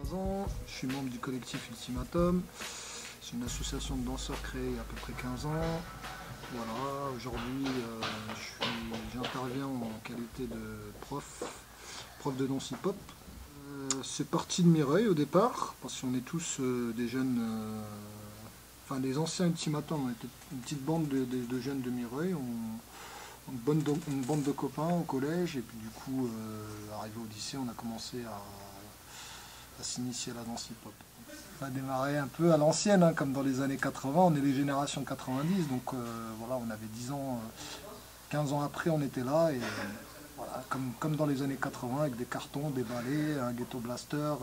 15 ans, je suis membre du collectif Ultimatum. C'est une association de danseurs créée il y a à peu près 15 ans. Voilà, aujourd'hui j'interviens en qualité de prof de danse hip-hop. C'est parti de Mireuil au départ, parce qu'on est tous des jeunes, enfin des anciens Ultimatum, on était une petite bande de jeunes de Mireuil, une bande de copains au collège, et puis du coup, arrivé au lycée, on a commencé à s'initier à la danse hip-hop. On a démarré un peu à l'ancienne, hein, comme dans les années 80, on est les générations 90, donc voilà, on avait 10 ans, 15 ans après, on était là, et voilà, comme dans les années 80, avec des cartons, des balais, un ghetto blaster,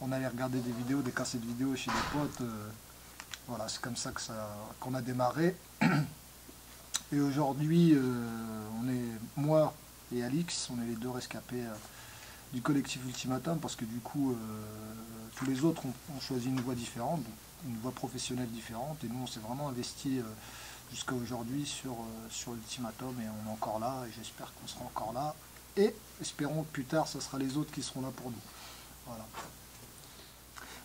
on allait regarder des vidéos, des cassettes vidéo chez des potes, voilà, c'est comme ça qu'on a démarré. Et aujourd'hui, on est, moi et Alix, on est les deux rescapés du collectif Ultimatum, parce que du coup, tous les autres ont choisi une voie différente, une voie professionnelle différente, et nous on s'est vraiment investi jusqu'à aujourd'hui sur Ultimatum, et on est encore là, et j'espère qu'on sera encore là, et espérons que plus tard, ce sera les autres qui seront là pour nous. Voilà.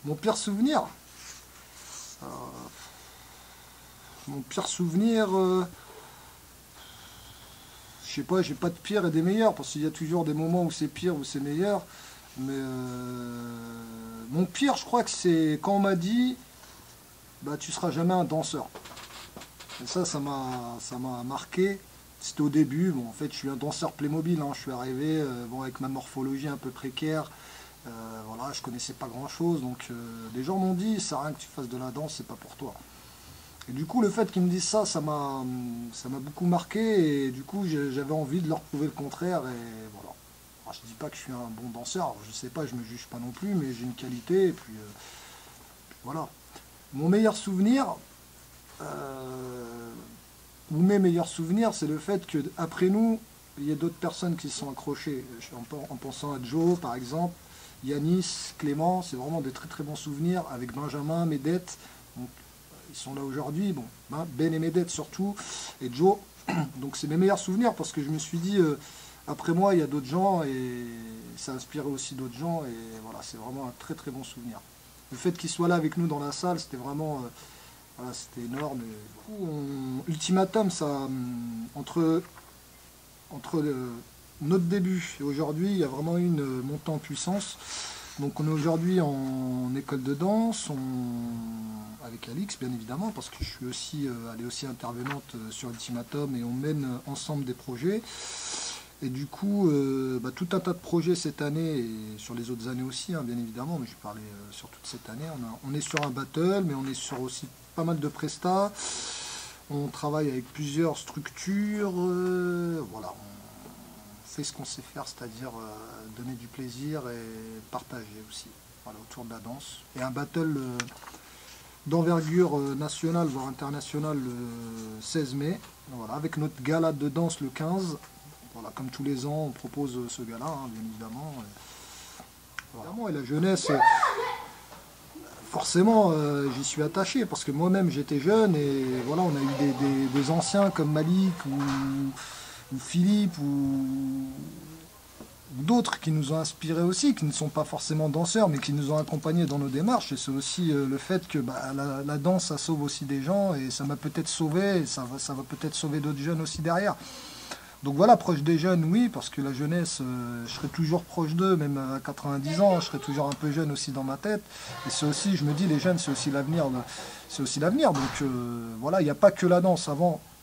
Mon pire souvenir, je sais pas, j'ai pas de pire et des meilleurs, parce qu'il y a toujours des moments où c'est pire, où c'est meilleur. Mais mon pire, je crois que c'est quand on m'a dit, bah tu seras jamais un danseur. Et ça m'a marqué. C'était au début. Bon, en fait, je suis un danseur Playmobil. Hein. Je suis arrivé, bon, avec ma morphologie un peu précaire. Voilà, je connaissais pas grand chose. Donc, les gens m'ont dit, ça sert à rien que tu fasses de la danse, c'est pas pour toi. Et du coup, le fait qu'ils me disent ça m'a beaucoup marqué, et du coup, j'avais envie de leur prouver le contraire, et voilà. Alors, je dis pas que je suis un bon danseur, alors, je sais pas, je me juge pas non plus, mais j'ai une qualité, et puis voilà. Mon meilleur souvenir, ou mes meilleurs souvenirs, c'est le fait qu'après nous, il y a d'autres personnes qui se sont accrochées, en pensant à Joe, par exemple, Yanis, Clément, c'est vraiment des très très bons souvenirs, avec Benjamin, Medette, donc, ils sont là aujourd'hui, bon, Ben et Medette surtout, et Joe, donc c'est mes meilleurs souvenirs, parce que je me suis dit, après moi, il y a d'autres gens, et ça a inspiré aussi d'autres gens, et voilà, c'est vraiment un très très bon souvenir. Le fait qu'ils soient là avec nous dans la salle, c'était vraiment, voilà, c'était énorme. Et, du coup, Ultimatum, ça, entre notre début et aujourd'hui, il y a vraiment eu une montée en puissance. Donc on est aujourd'hui en école de danse, avec Alix bien évidemment, parce que je suis aussi, elle est aussi intervenante sur Ultimatum, et on mène ensemble des projets. Et du coup, tout un tas de projets cette année, et sur les autres années aussi, hein, bien évidemment, mais je vais parler sur toute cette année. On est sur un battle, mais on est sur aussi pas mal de prestats. On travaille avec plusieurs structures, voilà. On fait ce qu'on sait faire, c'est-à-dire donner du plaisir et partager aussi, voilà, autour de la danse. Et un battle d'envergure nationale, voire internationale, le 16 mai, voilà, avec notre gala de danse le 15. Voilà, comme tous les ans, on propose ce gala, hein, bien évidemment. Voilà. Et la jeunesse, forcément, j'y suis attaché, parce que moi-même j'étais jeune, et voilà, on a eu des anciens comme Malik ou Philippe, ou d'autres qui nous ont inspirés aussi, qui ne sont pas forcément danseurs, mais qui nous ont accompagnés dans nos démarches. Et c'est aussi le fait que la danse, ça sauve aussi des gens, et ça m'a peut-être sauvé, et ça va peut-être sauver d'autres jeunes aussi derrière. Donc voilà, proche des jeunes, oui, parce que la jeunesse, je serai toujours proche d'eux, même à 90 ans, je serai toujours un peu jeune aussi dans ma tête. Et c'est aussi, je me dis, les jeunes, c'est aussi l'avenir. C'est aussi l'avenir. Donc voilà, il n'y a pas que la danse.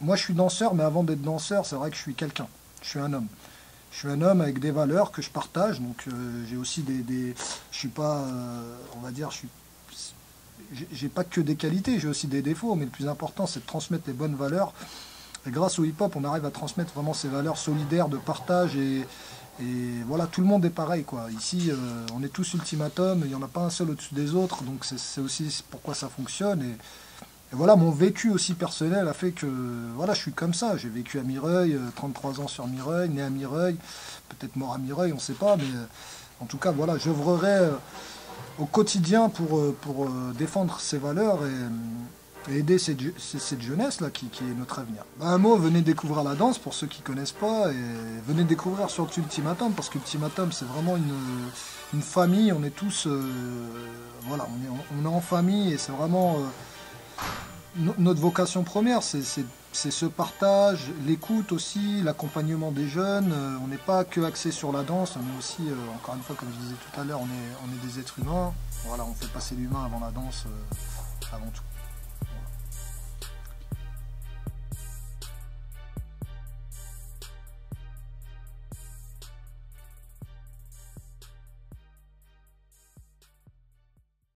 Moi, je suis danseur, mais avant d'être danseur, c'est vrai que je suis quelqu'un. Je suis un homme. Je suis un homme avec des valeurs que je partage. Donc j'ai aussi je suis pas, on va dire, j'ai pas que des qualités, j'ai aussi des défauts. Mais le plus important, c'est de transmettre les bonnes valeurs. Et grâce au hip-hop, on arrive à transmettre vraiment ces valeurs solidaires de partage, et voilà, tout le monde est pareil, quoi. Ici, on est tous Ultimatum, il n'y en a pas un seul au-dessus des autres, donc c'est aussi pourquoi ça fonctionne. Et voilà, mon vécu aussi personnel a fait que, voilà, je suis comme ça. J'ai vécu à Mireuil, 33 ans sur Mireuil, né à Mireuil, peut-être mort à Mireuil, on ne sait pas, mais en tout cas, voilà, j'œuvrerai au quotidien pour défendre ces valeurs, et aider cette jeunesse-là qui est notre avenir. Un mot, venez découvrir la danse pour ceux qui ne connaissent pas, et venez découvrir surtout Ultimatum, parce qu'Ultimatum, c'est vraiment une famille, on est tous, voilà, on est en famille et c'est vraiment notre vocation première, c'est ce partage, l'écoute aussi, l'accompagnement des jeunes. On n'est pas que axé sur la danse, on est aussi, encore une fois, comme je disais tout à l'heure, on est des êtres humains. Voilà, on fait passer l'humain avant la danse, avant tout.